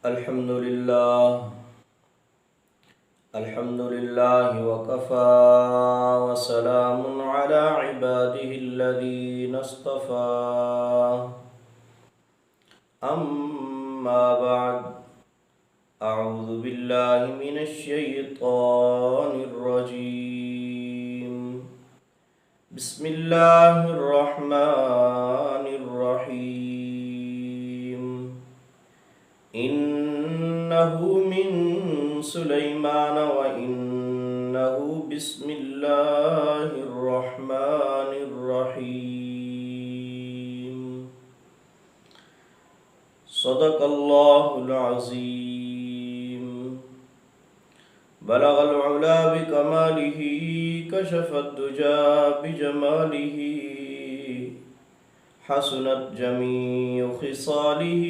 الحمد لله الحمد لله وكفى وسلام على عباده الذين اصطفى أما بعد أعوذ بالله من الشيطان الرجيم بسم الله الرحمن الرحيم إنه من سليمان وإنه بسم الله الرحمن الرحيم صدق الله العظيم بلغ العلا بكماله كشف الدجى بجماله حسنت جميع خصاله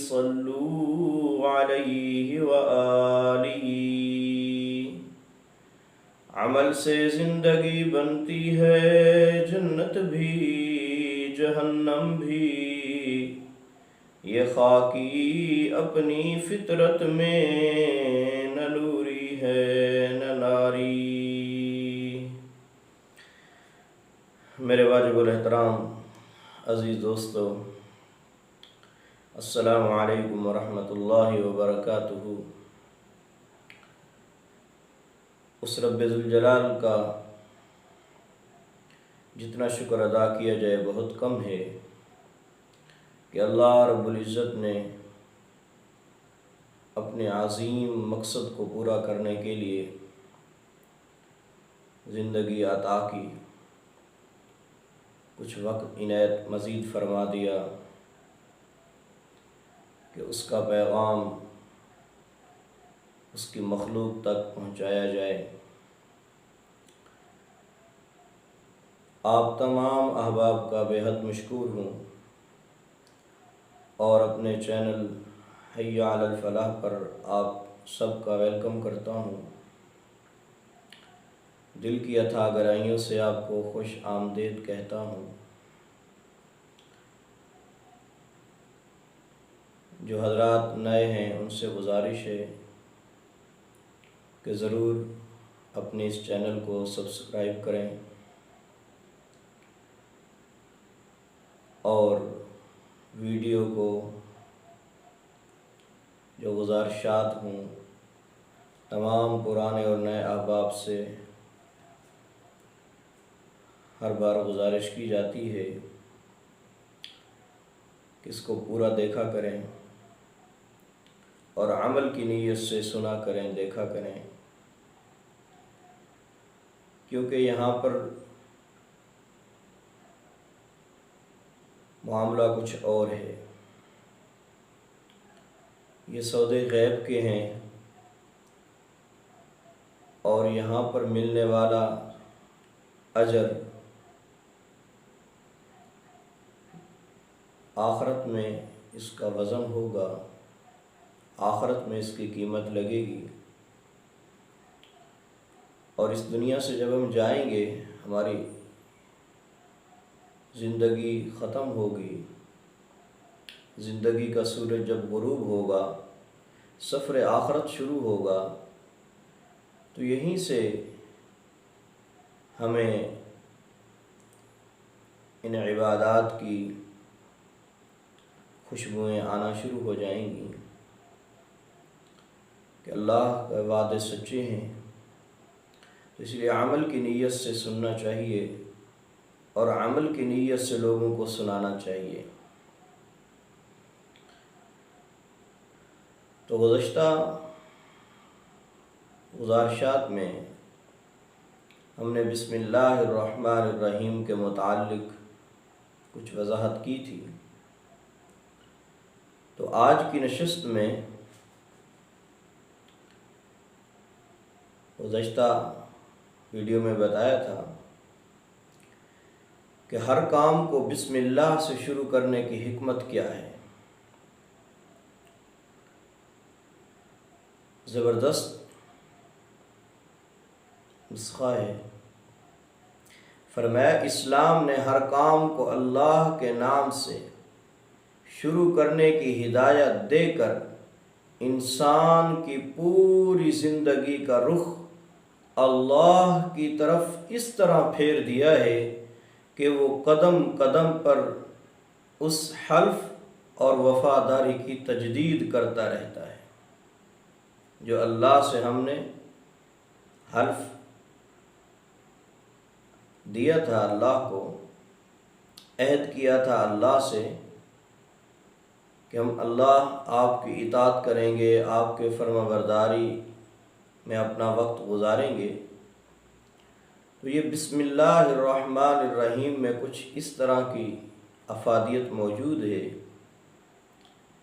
صلوا عليه وآلہ عمل سے زندگی بنتی ہے جنت بھی جہنم بھی یہ خاکی اپنی فطرت میں نہ لوری ہے نہ ناری۔ میرے واجب الاحترام عزیز دوستو، السلام علیکم ورحمۃ اللہ وبرکاتہ۔ اس رب ذوالجلال کا جتنا شکر ادا کیا جائے بہت کم ہے کہ اللہ رب العزت نے اپنے عظیم مقصد کو پورا کرنے کے لیے زندگی عطا کی، کچھ وقت عنایت مزید فرما دیا کہ اس کا پیغام اس کی مخلوق تک پہنچایا جائے۔ آپ تمام احباب کا بے حد مشکور ہوں اور اپنے چینل حی علی الفلاح پر آپ سب کا ویلکم کرتا ہوں۔ دل کی اتھاہ گہرائیوں سے آپ کو خوش آمدید کہتا ہوں۔ جو حضرات نئے ہیں ان سے گزارش ہے کہ ضرور اپنے اس چینل کو سبسکرائب کریں اور ویڈیو کو جو گزارشات ہوں تمام پرانے اور نئے احباب سے ہر بار گزارش کی جاتی ہے کہ اس کو پورا دیکھا کریں اور عمل کی نیت سے سنا کریں، دیکھا کریں، کیونکہ یہاں پر معاملہ کچھ اور ہے۔ یہ سودے غیب کے ہیں اور یہاں پر ملنے والا اجر آخرت میں اس کا وزن ہوگا، آخرت میں اس کی قیمت لگے گی، اور اس دنیا سے جب ہم جائیں گے ہماری زندگی ختم ہوگی، زندگی کا سورج جب غروب ہوگا، سفر آخرت شروع ہوگا، تو یہیں سے ہمیں ان عبادات کی خوشبوئیں آنا شروع ہو جائیں گی کہ اللہ کے وعدے سچے ہیں۔ تو اس لیے عمل کی نیت سے سننا چاہیے اور عمل کی نیت سے لوگوں کو سنانا چاہیے۔ تو گزشتہ گزارشات میں ہم نے بسم اللہ الرحمن الرحیم کے متعلق کچھ وضاحت کی تھی۔ تو آج کی نشست میں گزشتہ ویڈیو میں بتایا تھا کہ ہر کام کو بسم اللہ سے شروع کرنے کی حکمت کیا ہے۔ زبردست نسخہ ہے۔ فرمایا اسلام نے ہر کام کو اللہ کے نام سے شروع کرنے کی ہدایت دے کر انسان کی پوری زندگی کا رخ اللہ کی طرف اس طرح پھیر دیا ہے کہ وہ قدم قدم پر اس حلف اور وفاداری کی تجدید کرتا رہتا ہے جو اللہ سے ہم نے حلف دیا تھا، اللہ کو عہد کیا تھا اللہ سے کہ ہم اللہ آپ کی اطاعت کریں گے، آپ کے فرما برداری میں اپنا وقت گزاریں گے۔ تو یہ بسم اللہ الرحمن الرحیم میں کچھ اس طرح کی افادیت موجود ہے،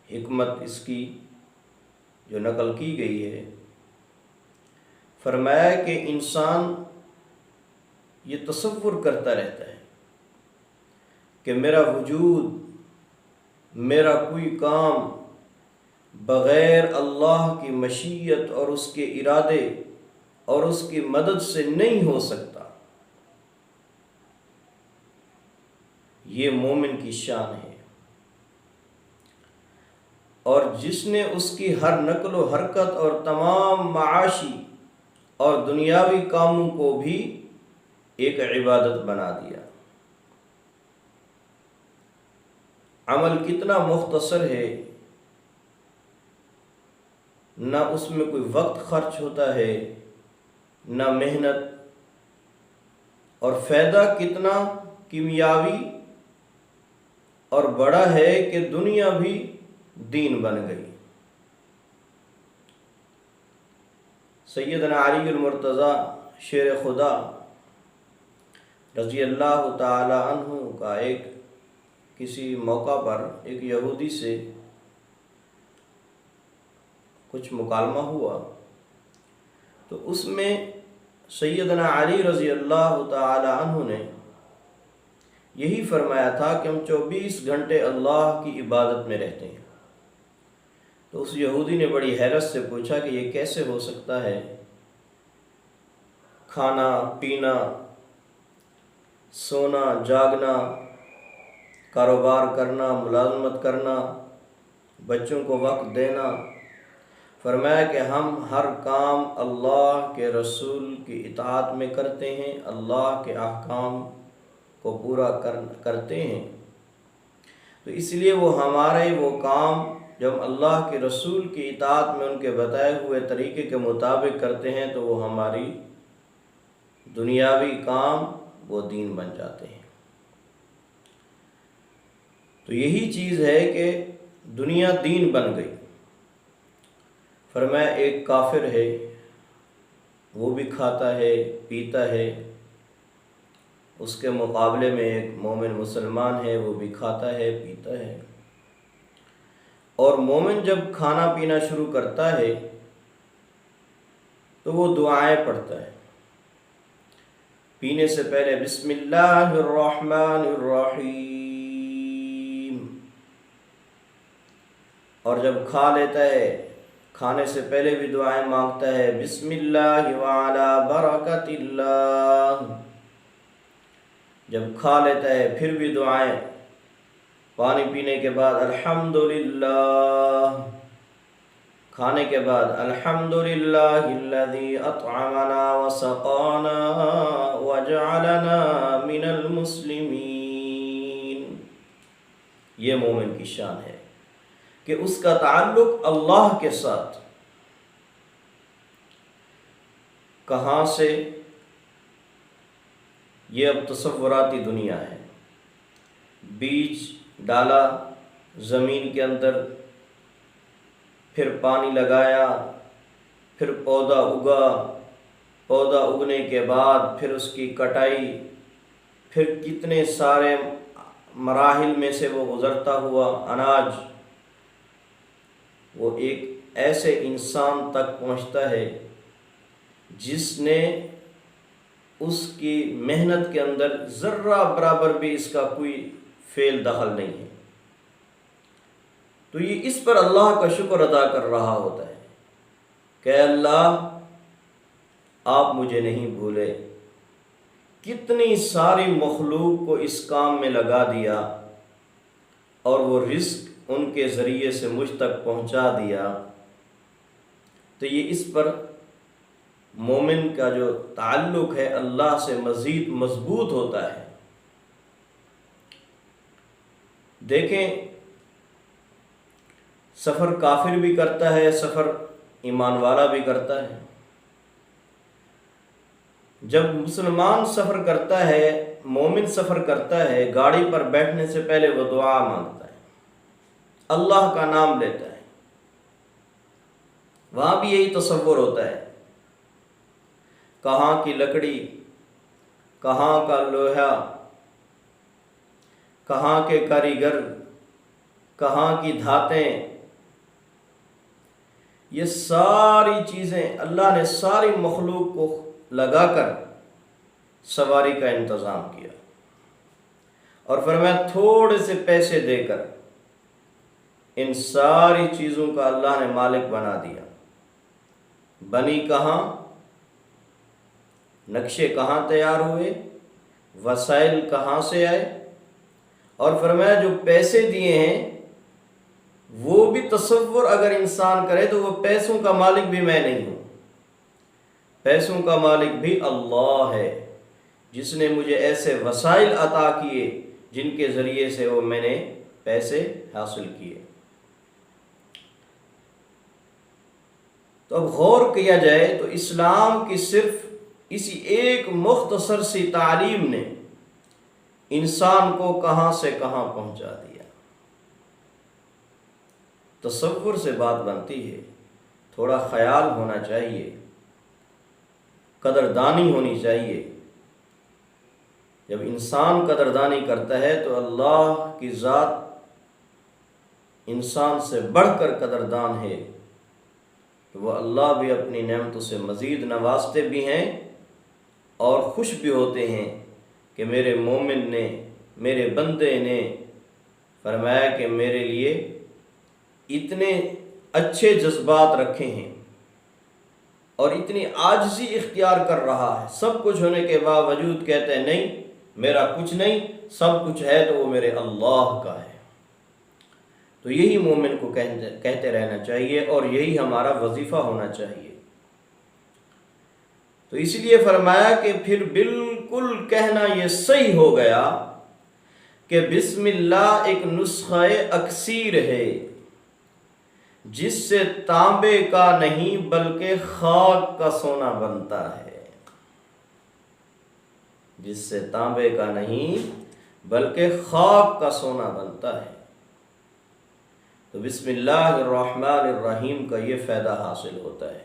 حکمت اس کی جو نقل کی گئی ہے۔ فرمایا کہ انسان یہ تصور کرتا رہتا ہے کہ میرا وجود، میرا کوئی کام بغیر اللہ کی مشیت اور اس کے ارادے اور اس کی مدد سے نہیں ہو سکتا۔ یہ مومن کی شان ہے، اور جس نے اس کی ہر نقل و حرکت اور تمام معاشی اور دنیاوی کاموں کو بھی ایک عبادت بنا دیا۔ عمل کتنا مختصر ہے، نہ اس میں کوئی وقت خرچ ہوتا ہے نہ محنت، اور فائدہ کتنا کیمیاوی اور بڑا ہے کہ دنیا بھی دین بن گئی۔ سیدنا علی المرتضی شیر خدا رضی اللہ تعالی عنہ کا کسی موقع پر ایک یہودی سے کچھ مکالمہ ہوا، تو اس میں سیدنا علی رضی اللہ تعالی عنہ نے یہی فرمایا تھا کہ ہم 24 گھنٹے اللہ کی عبادت میں رہتے ہیں۔ تو اس یہودی نے بڑی حیرت سے پوچھا کہ یہ کیسے ہو سکتا ہے؟ کھانا پینا، سونا جاگنا، کاروبار کرنا، ملازمت کرنا، بچوں کو وقت دینا۔ فرمایا کہ ہم ہر کام اللہ کے رسول کی اطاعت میں کرتے ہیں، اللہ کے احکام کو پورا کرتے ہیں، تو اس لیے وہ ہمارے وہ کام جب ہم اللہ کے رسول کی اطاعت میں ان کے بتائے ہوئے طریقے کے مطابق کرتے ہیں تو وہ ہماری دنیاوی کام وہ دین بن جاتے ہیں۔ تو یہی چیز ہے کہ دنیا دین بن گئی۔ فرمایا ایک کافر ہے، وہ بھی کھاتا ہے پیتا ہے، اس کے مقابلے میں ایک مومن مسلمان ہے، وہ بھی کھاتا ہے پیتا ہے، اور مومن جب کھانا پینا شروع کرتا ہے تو وہ دعائیں پڑھتا ہے۔ پینے سے پہلے بسم اللہ الرحمن الرحیم، اور جب کھا لیتا ہے کھانے سے پہلے بھی دعائیں مانگتا ہے، بسم اللہ وعلی برکت اللہ۔ جب کھا لیتا ہے پھر بھی دعائیں، پانی پینے کے بعد الحمدللہ، کھانے کے بعد الحمدللہ الذی اطعمنا وسقانا وجعلنا من المسلمین۔ یہ مومن کی شان ہے کہ اس کا تعلق اللہ کے ساتھ کہاں سے؟ یہ اب تصوراتی دنیا ہے۔ بیج ڈالا زمین کے اندر، پھر پانی لگایا، پھر پودا اگا، پودا اگنے کے بعد پھر اس کی کٹائی، پھر کتنے سارے مراحل میں سے وہ گزرتا ہوا اناج وہ ایک ایسے انسان تک پہنچتا ہے جس نے اس کی محنت کے اندر ذرہ برابر بھی اس کا کوئی فعل دخل نہیں ہے، تو یہ اس پر اللہ کا شکر ادا کر رہا ہوتا ہے کہ اللہ آپ مجھے نہیں بھولے۔ کتنی ساری مخلوق کو اس کام میں لگا دیا اور وہ رزق ان کے ذریعے سے مجھ تک پہنچا دیا، تو یہ اس پر مومن کا جو تعلق ہے اللہ سے مزید مضبوط ہوتا ہے۔ دیکھیں، سفر کافر بھی کرتا ہے، سفر ایمان والا بھی کرتا ہے۔ جب مسلمان سفر کرتا ہے، مومن سفر کرتا ہے، گاڑی پر بیٹھنے سے پہلے وہ دعا مانگتا ہے، اللہ کا نام لیتا ہے۔ وہاں بھی یہی تصور ہوتا ہے، کہاں کی لکڑی، کہاں کا لوہا، کہاں کے کاریگر، کہاں کی دھاتیں، یہ ساری چیزیں اللہ نے ساری مخلوق کو لگا کر سواری کا انتظام کیا، اور فرمایا تھوڑے سے پیسے دے کر ان ساری چیزوں کا اللہ نے مالک بنا دیا۔ بنی کہاں، نقشے کہاں تیار ہوئے، وسائل کہاں سے آئے، اور فرمایا جو پیسے دیے ہیں وہ بھی تصور اگر انسان کرے تو وہ پیسوں کا مالک بھی میں نہیں ہوں، پیسوں کا مالک بھی اللہ ہے، جس نے مجھے ایسے وسائل عطا کیے جن کے ذریعے سے وہ میں نے پیسے حاصل کیے۔ تو اب غور کیا جائے تو اسلام کی صرف اسی ایک مختصر سی تعلیم نے انسان کو کہاں سے کہاں پہنچا دیا۔ تصور سے بات بنتی ہے، تھوڑا خیال ہونا چاہیے، قدردانی ہونی چاہیے۔ جب انسان قدردانی کرتا ہے تو اللہ کی ذات انسان سے بڑھ کر قدردان ہے، وہ اللہ بھی اپنی نعمتوں سے مزید نوازتے بھی ہیں اور خوش بھی ہوتے ہیں کہ میرے مومن نے، میرے بندے نے فرمایا کہ میرے لیے اتنے اچھے جذبات رکھے ہیں اور اتنی عاجزی اختیار کر رہا ہے، سب کچھ ہونے کے باوجود کہتے ہیں نہیں میرا کچھ نہیں، سب کچھ ہے تو وہ میرے اللہ کا ہے۔ تو یہی مومن کو کہتے رہنا چاہیے اور یہی ہمارا وظیفہ ہونا چاہیے۔ تو اس لیے فرمایا کہ پھر بالکل کہنا یہ صحیح ہو گیا کہ بسم اللہ ایک نسخہ اکسیر ہے جس سے تانبے کا نہیں بلکہ خاک کا سونا بنتا ہے، جس سے تانبے کا نہیں بلکہ خاک کا سونا بنتا ہے۔ تو بسم اللہ الرحمن الرحیم کا یہ فائدہ حاصل ہوتا ہے۔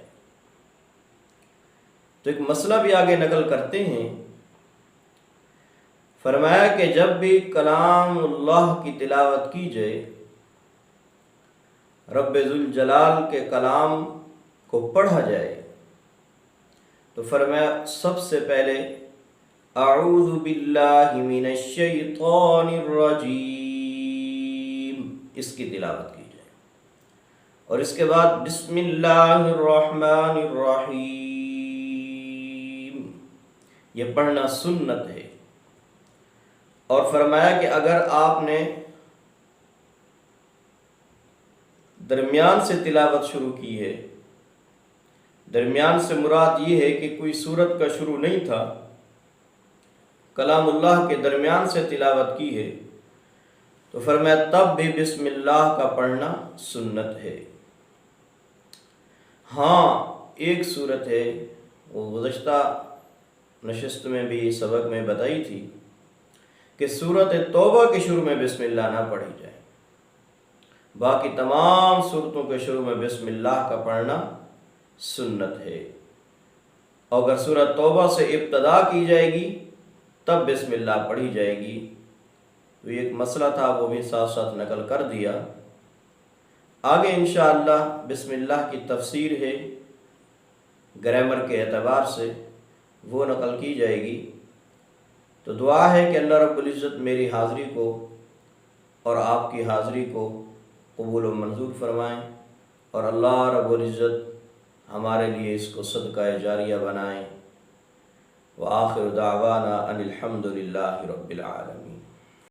تو ایک مسئلہ بھی آگے نقل کرتے ہیں، فرمایا کہ جب بھی کلام اللہ کی تلاوت کی جائے، رب ذوالجلال کے کلام کو پڑھا جائے، تو فرمایا سب سے پہلے اعوذ باللہ من الشیطان الرجیم، اس کی تلاوت کی جائے، اور اس کے بعد بسم اللہ الرحمن الرحیم یہ پڑھنا سنت ہے۔ اور فرمایا کہ اگر آپ نے درمیان سے تلاوت شروع کی ہے، درمیان سے مراد یہ ہے کہ کوئی سورت کا شروع نہیں تھا، کلام اللہ کے درمیان سے تلاوت کی ہے، تو فرمایا تب بھی بسم اللہ کا پڑھنا سنت ہے۔ ہاں ایک سورت ہے، وہ گزشتہ نشست میں بھی سبق میں بتائی تھی کہ سورت توبہ کے شروع میں بسم اللہ نہ پڑھی جائے، باقی تمام سورتوں کے شروع میں بسم اللہ کا پڑھنا سنت ہے۔ اور اگر سورت توبہ سے ابتدا کی جائے گی تب بسم اللہ پڑھی جائے گی۔ تو یہ ایک مسئلہ تھا، وہ بھی ساتھ ساتھ نقل کر دیا۔ آگے انشاءاللہ بسم اللہ کی تفسیر ہے، گرامر کے اعتبار سے وہ نقل کی جائے گی۔ تو دعا ہے کہ اللہ رب العزت میری حاضری کو اور آپ کی حاضری کو قبول و منظور فرمائیں، اور اللہ رب العزت ہمارے لیے اس کو صدقہ جاریہ بنائیں۔ وآخر دعوانا ان الحمد للہ رب العالمین۔